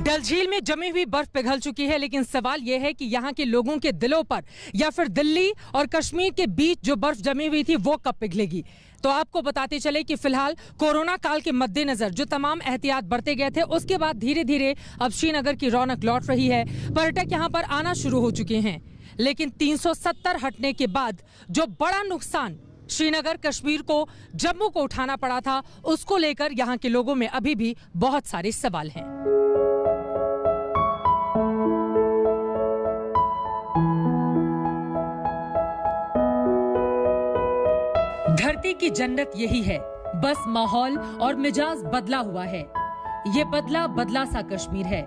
डल झील में जमी हुई बर्फ पिघल चुकी है, लेकिन सवाल यह है कि यहाँ के लोगों के दिलों पर या फिर दिल्ली और कश्मीर के बीच जो बर्फ जमी हुई थी वो कब पिघलेगी। तो आपको बताते चले कि फिलहाल कोरोना काल के मद्देनजर जो तमाम एहतियात बरते गए थे, उसके बाद धीरे धीरे अब श्रीनगर की रौनक लौट रही है। पर्यटक यहाँ पर आना शुरू हो चुके हैं, लेकिन 370 हटने के बाद जो बड़ा नुकसान श्रीनगर कश्मीर को जम्मू को उठाना पड़ा था, उसको लेकर यहाँ के लोगों में अभी भी बहुत सारे सवाल हैं। धरती की जन्नत यही है, बस माहौल और मिजाज बदला हुआ है। ये बदला बदला सा कश्मीर है।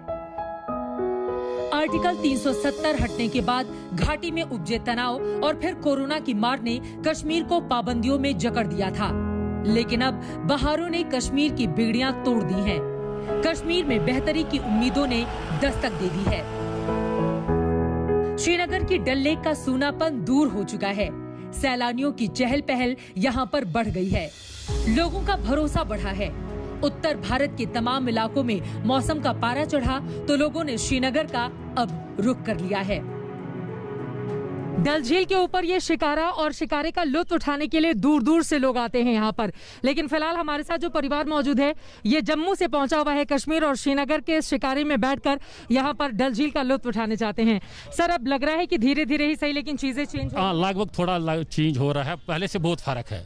आर्टिकल 370 हटने के बाद घाटी में उपजे तनाव और फिर कोरोना की मार ने कश्मीर को पाबंदियों में जकड़ दिया था, लेकिन अब बहारों ने कश्मीर की बिगड़ियां तोड़ दी हैं। कश्मीर में बेहतरी की उम्मीदों ने दस्तक दे दी है। श्रीनगर की डल लेक का सूनापन दूर हो चुका है। सैलानियों की चहल पहल यहाँ पर बढ़ गई है। लोगों का भरोसा बढ़ा है। उत्तर भारत के तमाम इलाकों में मौसम का पारा चढ़ा तो लोगों ने श्रीनगर का अब रुख कर लिया है। डल झील के ऊपर ये शिकारा और शिकारे का लुत्फ उठाने के लिए दूर दूर से लोग आते हैं यहाँ पर, लेकिन फिलहाल हमारे साथ जो परिवार मौजूद है ये जम्मू से पहुंचा हुआ है कश्मीर और श्रीनगर के शिकारे में बैठकर यहाँ पर डल झील का लुत्फ उठाने चाहते हैं। सर, अब लग रहा है कि धीरे धीरे ही सही, लेकिन चीजें चेंज लगभग थोड़ा चेंज हो रहा है। पहले से बहुत फर्क है।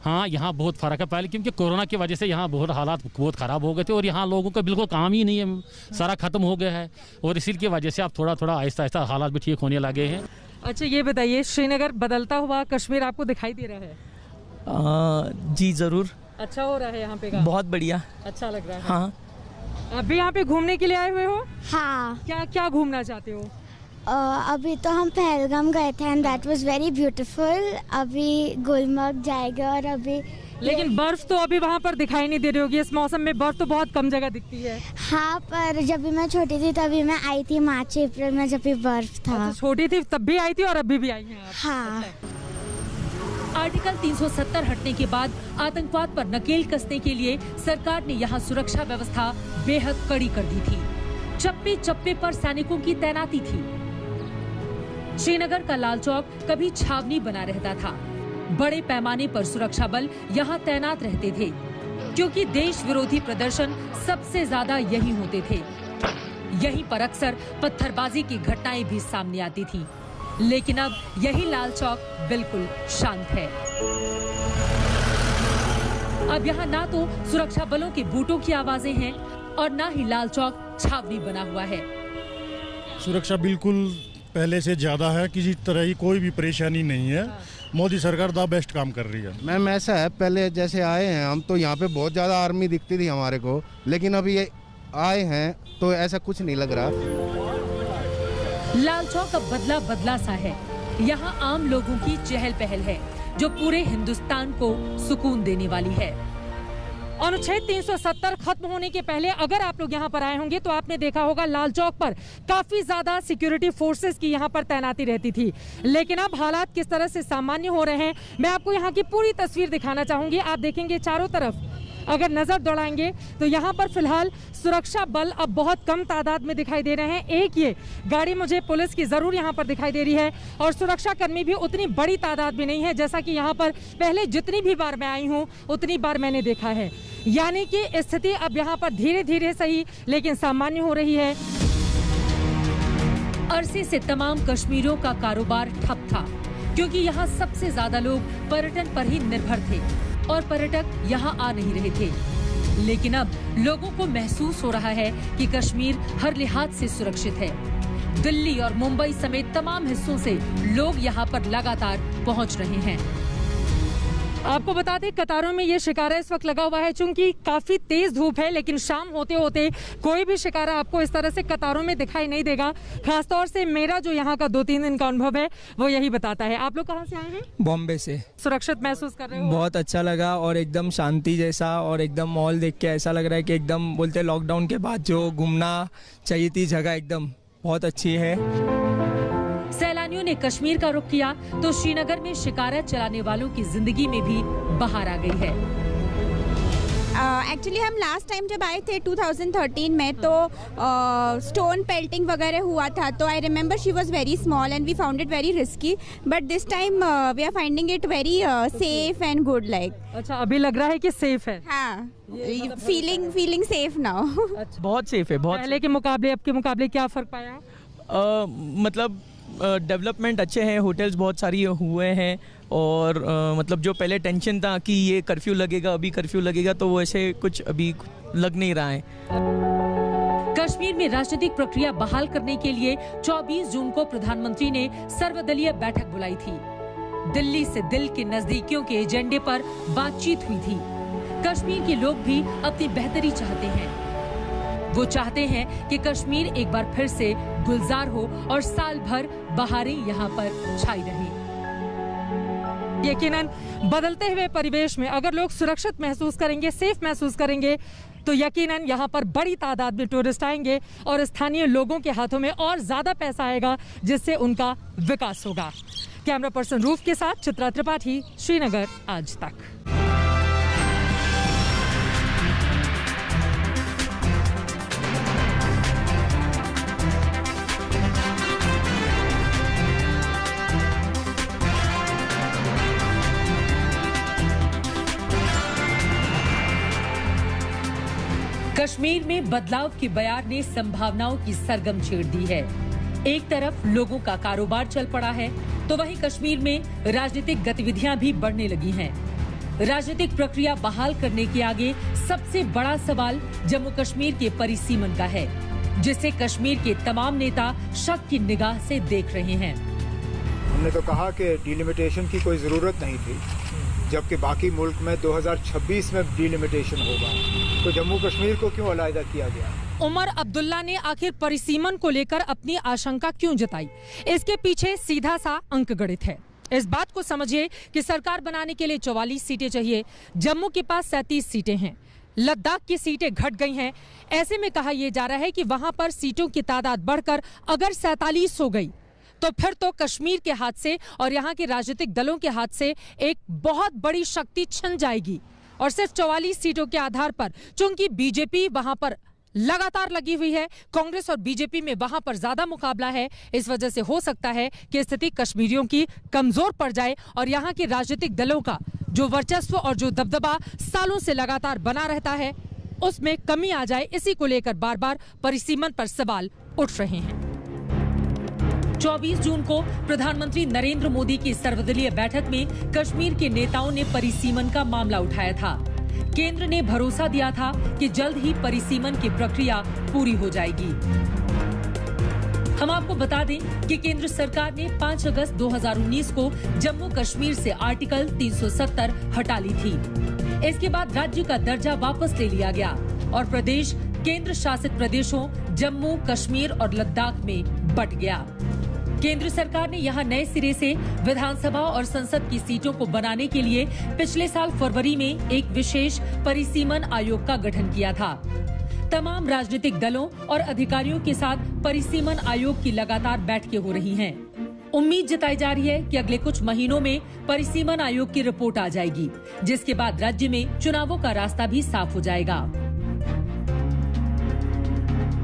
हाँ, यहाँ बहुत फर्क है पहले, क्योंकि कोरोना की वजह से यहाँ बहुत हालात बहुत खराब हो गए थे और यहाँ लोगों का बिल्कुल काम ही नहीं है, सारा खत्म हो गया है और इसी की वजह से अब थोड़ा थोड़ा आहिस्ता आहिस्ता हालात भी ठीक होने लगे हैं। अच्छा, ये बताइए, श्रीनगर बदलता हुआ कश्मीर आपको दिखाई दे रहा है? जी जरूर। अच्छा हो रहा है यहाँ पे का? बहुत बढ़िया, अच्छा लग रहा है। हाँ। आप भी यहाँ पे घूमने के लिए आए हुए हो? हाँ। क्या क्या घूमना चाहते हो? अभी तो हम पहलगाम गए थे and that was very beautiful. अभी गुलमर्ग जाएंगे और अभी लेकिन बर्फ तो अभी वहाँ पर दिखाई नहीं दे रही होगी। इस मौसम में बर्फ तो बहुत कम जगह दिखती है। हाँ, पर जब भी मैं छोटी थी तभी मैं आई थी मार्च अप्रैल में, जब भी बर्फ था। अच्छा, छोटी थी तब भी आई थी और अभी भी आई हैं आप? हाँ। आर्टिकल 370 हटने के बाद आतंकवाद पर नकेल कसने के लिए सरकार ने यहाँ सुरक्षा व्यवस्था बेहद कड़ी कर दी थी। चप्पे चप्पे पर सैनिकों की तैनाती थी। श्रीनगर का लाल चौक कभी छावनी बना रहता था। बड़े पैमाने पर सुरक्षा बल यहाँ तैनात रहते थे, क्योंकि देश विरोधी प्रदर्शन सबसे ज्यादा यही होते थे। यहीं पर अक्सर पत्थरबाजी की घटनाएं भी सामने आती थी, लेकिन अब यही लाल चौक बिल्कुल शांत है। अब यहाँ ना तो सुरक्षा बलों के बूटों की आवाजें हैं और ना ही लाल चौक छावनी बना हुआ है। सुरक्षा बिल्कुल पहले से ज्यादा है, किसी तरह की कोई भी परेशानी नहीं है। मोदी सरकार द बेस्ट काम कर रही है। मैम, ऐसा है, पहले जैसे आए हैं हम तो यहाँ पे बहुत ज़्यादा आर्मी दिखती थी हमारे को, लेकिन अभी ये आए हैं तो ऐसा कुछ नहीं लग रहा। लाल चौक अब बदला बदला सा है। यहाँ आम लोगों की चहल पहल है, जो पूरे हिंदुस्तान को सुकून देने वाली है। अनुच्छेद 370 खत्म होने के पहले अगर आप लोग यहाँ पर आए होंगे तो आपने देखा होगा लाल चौक पर काफी ज्यादा सिक्योरिटी फोर्सेस की यहाँ पर तैनाती रहती थी, लेकिन अब हालात किस तरह से सामान्य हो रहे हैं मैं आपको यहाँ की पूरी तस्वीर दिखाना चाहूंगी। आप देखेंगे चारों तरफ अगर नजर दौड़ाएंगे तो यहाँ पर फिलहाल सुरक्षा बल अब बहुत कम तादाद में दिखाई दे रहे हैं। एक ये गाड़ी मुझे पुलिस की जरूर यहाँ पर दिखाई दे रही है और सुरक्षा कर्मी भी उतनी बड़ी तादाद में नहीं है जैसा कि यहाँ पर पहले जितनी भी बार मैं आई हूँ उतनी बार मैंने देखा है। यानी कि स्थिति अब यहाँ पर धीरे धीरे सही लेकिन सामान्य हो रही है। अरसे से तमाम कश्मीरियों का कारोबार ठप था, क्योंकि यहाँ सबसे ज्यादा लोग पर्यटन पर ही निर्भर थे और पर्यटक यहाँ आ नहीं रहे थे। लेकिन अब लोगों को महसूस हो रहा है कि कश्मीर हर लिहाज से सुरक्षित है। दिल्ली और मुंबई समेत तमाम हिस्सों से लोग यहाँ पर लगातार पहुँच रहे हैं। आपको बता दें, कतारों में ये शिकारा इस वक्त लगा हुआ है। चूंकि काफी तेज धूप है, लेकिन शाम होते होते कोई भी शिकारा आपको इस तरह से कतारों में दिखाई नहीं देगा। खासतौर से मेरा जो यहाँ का 2-3 दिन का अनुभव है वो यही बताता है। आप लोग कहाँ से आए हैं? बॉम्बे से। सुरक्षित महसूस कर रहे हो? बहुत अच्छा लगा और एकदम शांति जैसा, और एकदम माहौल देख के ऐसा लग रहा है कि एकदम बोलते लॉकडाउन के बाद जो घूमना चाहिए थी जगह एकदम बहुत अच्छी है। सैलानियों ने कश्मीर का रुख किया तो श्रीनगर में शिकारा चलाने वालों की जिंदगी में भी बहार आ गई है। एक्चुअली हम लास्ट टाइम जब आए थे 2013 में तो स्टोन पेल्टिंग वगैरह हुआ था, तो I remember she was very small and we found it very risky, but this time we are finding it very safe and good like. अच्छा, अभी लग रहा है कि सेफ है। हाँ, फीलिंग सेफ नाउ। बहुत सेफ है, बहुत पहले के मुकाबले अब के मुकाबले क्या फर्क पाया? मतलब डेवलपमेंट अच्छे हैं, होटल्स बहुत सारी हुए हैं और मतलब जो पहले टेंशन था कि ये कर्फ्यू लगेगा, अभी कर्फ्यू लगेगा, तो वैसे कुछ अभी लग नहीं रहा है। कश्मीर में राजनीतिक प्रक्रिया बहाल करने के लिए 24 जून को प्रधानमंत्री ने सर्वदलीय बैठक बुलाई थी। दिल्ली से दिल के नजदीकियों के एजेंडे पर बातचीत हुई थी। कश्मीर के लोग भी अपनी बेहतरी चाहते हैं। वो चाहते हैं कि कश्मीर एक बार फिर से गुलजार हो और साल भर बहारें यहाँ पर छाई रहें। यकीनन बदलते हुए परिवेश में अगर लोग सुरक्षित महसूस करेंगे, सेफ महसूस करेंगे, तो यकीनन यहाँ पर बड़ी तादाद में टूरिस्ट आएंगे और स्थानीय लोगों के हाथों में और ज्यादा पैसा आएगा, जिससे उनका विकास होगा। कैमरा पर्सन रूफ के साथ चित्रा त्रिपाठी, श्रीनगर आज तक। कश्मीर में बदलाव की बयार ने संभावनाओं की सरगम छेड़ दी है। एक तरफ लोगों का कारोबार चल पड़ा है, तो वहीं कश्मीर में राजनीतिक गतिविधियां भी बढ़ने लगी हैं। राजनीतिक प्रक्रिया बहाल करने के आगे सबसे बड़ा सवाल जम्मू कश्मीर के परिसीमन का है, जिसे कश्मीर के तमाम नेता शक की निगाह से देख रहे हैं। हमने तो कहा कि डिलिमिटेशन की कोई जरूरत नहीं थी, जबकि बाकी मुल्क में 2026 में डिलिमिटेशन होगा, तो जम्मू कश्मीर को क्यों अलहदा किया गया? उमर अब्दुल्ला ने आखिर परिसीमन को लेकर अपनी आशंका क्यों जताई? इसके पीछे सीधा सा अंक गणित है। इस बात को समझिए कि सरकार बनाने के लिए 44 सीटें चाहिए। जम्मू के पास 37 सीटें हैं। लद्दाख की सीटें घट गई हैं। ऐसे में कहा यह जा रहा है कि वहां पर सीटों की तादाद बढ़कर अगर 47 हो गई, तो फिर तो कश्मीर के हाथ से और यहाँ के राजनीतिक दलों के हाथ से एक बहुत बड़ी शक्ति छिन जाएगी। और सिर्फ 44 सीटों के आधार पर, चूंकि बीजेपी वहां पर लगातार लगी हुई है, कांग्रेस और बीजेपी में वहां पर ज्यादा मुकाबला है, इस वजह से हो सकता है कि स्थिति कश्मीरियों की कमजोर पड़ जाए और यहाँ के राजनीतिक दलों का जो वर्चस्व और जो दबदबा सालों से लगातार बना रहता है, उसमें कमी आ जाए। इसी को लेकर बार बार परिसीमन पर सवाल उठ रहे हैं। 24 जून को प्रधानमंत्री नरेंद्र मोदी की सर्वदलीय बैठक में कश्मीर के नेताओं ने परिसीमन का मामला उठाया था। केंद्र ने भरोसा दिया था कि जल्द ही परिसीमन की प्रक्रिया पूरी हो जाएगी। हम आपको बता दें कि केंद्र सरकार ने 5 अगस्त 2019 को जम्मू कश्मीर से आर्टिकल 370 हटा ली थी। इसके बाद राज्य का दर्जा वापस ले लिया गया और प्रदेश केंद्र शासित प्रदेशों जम्मू, कश्मीर और लद्दाख में बंट गया। केंद्र सरकार ने यहां नए सिरे से विधानसभा और संसद की सीटों को बनाने के लिए पिछले साल फरवरी में एक विशेष परिसीमन आयोग का गठन किया था। तमाम राजनीतिक दलों और अधिकारियों के साथ परिसीमन आयोग की लगातार बैठकें हो रही हैं। उम्मीद जताई जा रही है कि अगले कुछ महीनों में परिसीमन आयोग की रिपोर्ट आ जाएगी, जिसके बाद राज्य में चुनावों का रास्ता भी साफ हो जाएगा।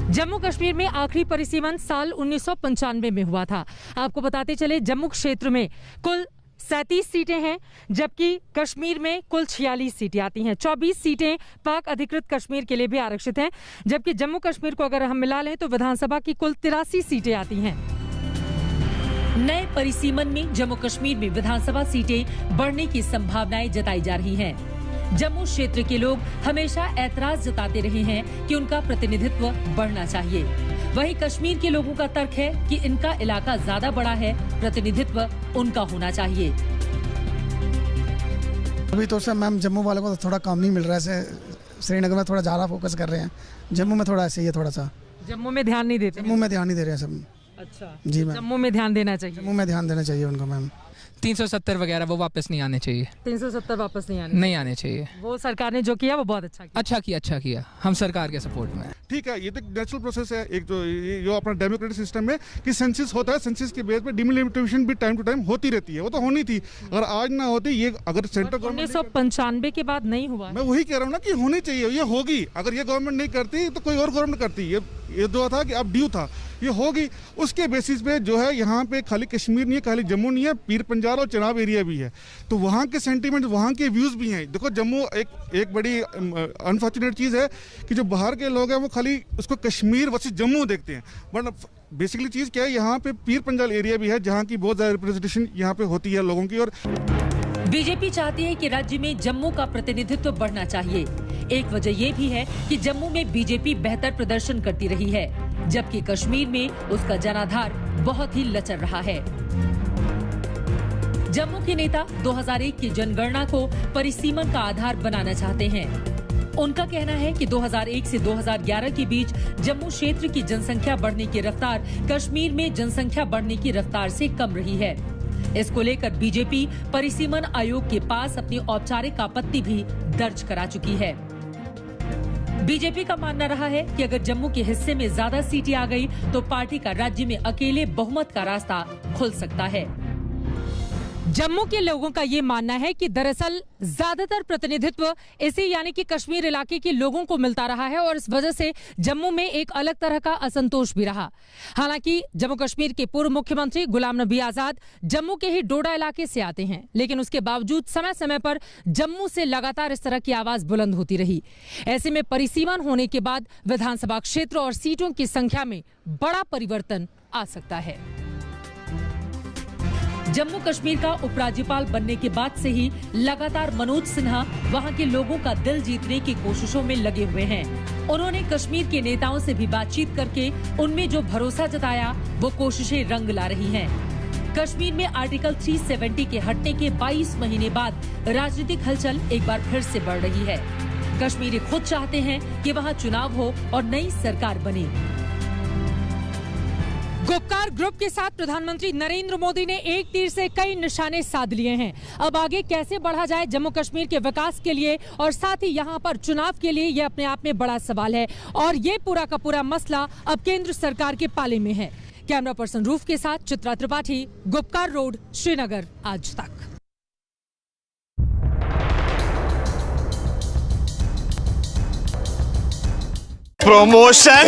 जम्मू कश्मीर में आखिरी परिसीमन साल 1995 में हुआ था। आपको बताते चले, जम्मू क्षेत्र में कुल 37 सीटें हैं, जबकि कश्मीर में कुल 46 सीटें आती हैं। 24 सीटें पाक अधिकृत कश्मीर के लिए भी आरक्षित हैं, जबकि जम्मू कश्मीर को अगर हम मिला लें तो विधानसभा की कुल 83 सीटें आती हैं। नए परिसीमन में जम्मू कश्मीर में विधानसभा सीटें बढ़ने की संभावनाएं जताई जा रही हैं। जम्मू क्षेत्र के लोग हमेशा ऐतराज जताते रहे हैं कि उनका प्रतिनिधित्व बढ़ना चाहिए। वहीं कश्मीर के लोगों का तर्क है कि इनका इलाका ज्यादा बड़ा है, प्रतिनिधित्व उनका होना चाहिए। अभी तो सर मैम जम्मू वालों को तो थोड़ा काम नहीं मिल रहा है, श्रीनगर में थोड़ा ज़्यादा फोकस कर रहे हैं, जम्मू में थोड़ा ऐसे ही है, थोड़ा सा जम्मू में ध्यान नहीं देते। जम्मू में ध्यान नहीं दे रहे हैं सब। अच्छा जी मैम, जम्मू में ध्यान देना चाहिए। जम्मू में ध्यान देना चाहिए उनको मैम। 370 वगैरह वो वापस नहीं आने चाहिए। 370 वापस नहीं आने चाहिए। वो सरकार ने जो किया वो बहुत अच्छा किया। हम सरकार के सपोर्ट में। ठीक है, ये तो नेचुरल प्रोसेस है, एक जो अपना डेमोक्रेटिक सिस्टम में कि सेंसस होता है, सेंसस के बेस पे डिलिमिटेशन भी टाइम टू टाइम होती रहती है, वो तो होनी थी। अगर आज ना होती, ये अगर सेंट्रल गवर्नमेंट 1995 के बाद नहीं हुआ, मैं वही कह रहा हूँ ना कि होनी चाहिए, ये होगी। अगर ये गवर्नमेंट नहीं करती तो कोई और गवर्नमेंट करती। ये जो था कि अब ड्यू था, ये होगी। उसके बेसिस पे जो है यहाँ पे खाली कश्मीर नहीं है, खाली जम्मू नहीं है, पीर पंजाल और चिनाब एरिया भी है। तो वहाँ के सेंटीमेंट, वहाँ के व्यूज़ भी हैं। देखो जम्मू एक बड़ी अनफॉर्चुनेट चीज़ है कि जो बाहर के लोग हैं वो खाली उसको कश्मीर वर्सेस जम्मू देखते हैं, बट बेसिकली चीज़ क्या है, यहाँ पे पीर पंजाल एरिया भी है जहाँ की बहुत ज़्यादा रिप्रेजेंटेशन यहाँ पे होती है लोगों की। और बीजेपी चाहती है कि राज्य में जम्मू का प्रतिनिधित्व बढ़ना चाहिए। एक वजह ये भी है कि जम्मू में बीजेपी बेहतर प्रदर्शन करती रही है, जबकि कश्मीर में उसका जनाधार बहुत ही लचर रहा है। जम्मू के नेता 2001 की जनगणना को परिसीमन का आधार बनाना चाहते हैं। उनका कहना है कि 2001 से 2011 के बीच जम्मू क्षेत्र की जनसंख्या बढ़ने की रफ्तार कश्मीर में जनसंख्या बढ़ने की रफ्तार से कम रही है। इसको लेकर बीजेपी परिसीमन आयोग के पास अपनी औपचारिक आपत्ति भी दर्ज करा चुकी है। बीजेपी का मानना रहा है कि अगर जम्मू के हिस्से में ज्यादा सीटें आ गई तो पार्टी का राज्य में अकेले बहुमत का रास्ता खुल सकता है। जम्मू के लोगों का ये मानना है कि दरअसल ज्यादातर प्रतिनिधित्व इसी यानी कि कश्मीर इलाके के लोगों को मिलता रहा है और इस वजह से जम्मू में एक अलग तरह का असंतोष भी रहा। हालांकि जम्मू कश्मीर के पूर्व मुख्यमंत्री गुलाम नबी आजाद जम्मू के ही डोडा इलाके से आते हैं, लेकिन उसके बावजूद समय समय पर जम्मू से लगातार इस तरह की आवाज बुलंद होती रही। ऐसे में परिसीमन होने के बाद विधानसभा क्षेत्र और सीटों की संख्या में बड़ा परिवर्तन आ सकता है। जम्मू कश्मीर का उपराज्यपाल बनने के बाद से ही लगातार मनोज सिन्हा वहां के लोगों का दिल जीतने की कोशिशों में लगे हुए हैं। उन्होंने कश्मीर के नेताओं से भी बातचीत करके उनमें जो भरोसा जताया वो कोशिशें रंग ला रही हैं। कश्मीर में आर्टिकल 370 के हटने के 22 महीने बाद राजनीतिक हलचल एक बार फिर से बढ़ रही है। कश्मीरी खुद चाहते हैं कि वहां चुनाव हो और नई सरकार बने। गुपकार ग्रुप के साथ प्रधानमंत्री नरेंद्र मोदी ने एक तीर से कई निशाने साध लिए हैं। अब आगे कैसे बढ़ा जाए जम्मू कश्मीर के विकास के लिए और साथ ही यहां पर चुनाव के लिए, ये अपने आप में बड़ा सवाल है और ये पूरा का पूरा मसला अब केंद्र सरकार के पाले में है। कैमरा पर्सन रूफ के साथ चित्रा त्रिपाठी, गुपकार रोड, श्रीनगर, आज तक। प्रमोशन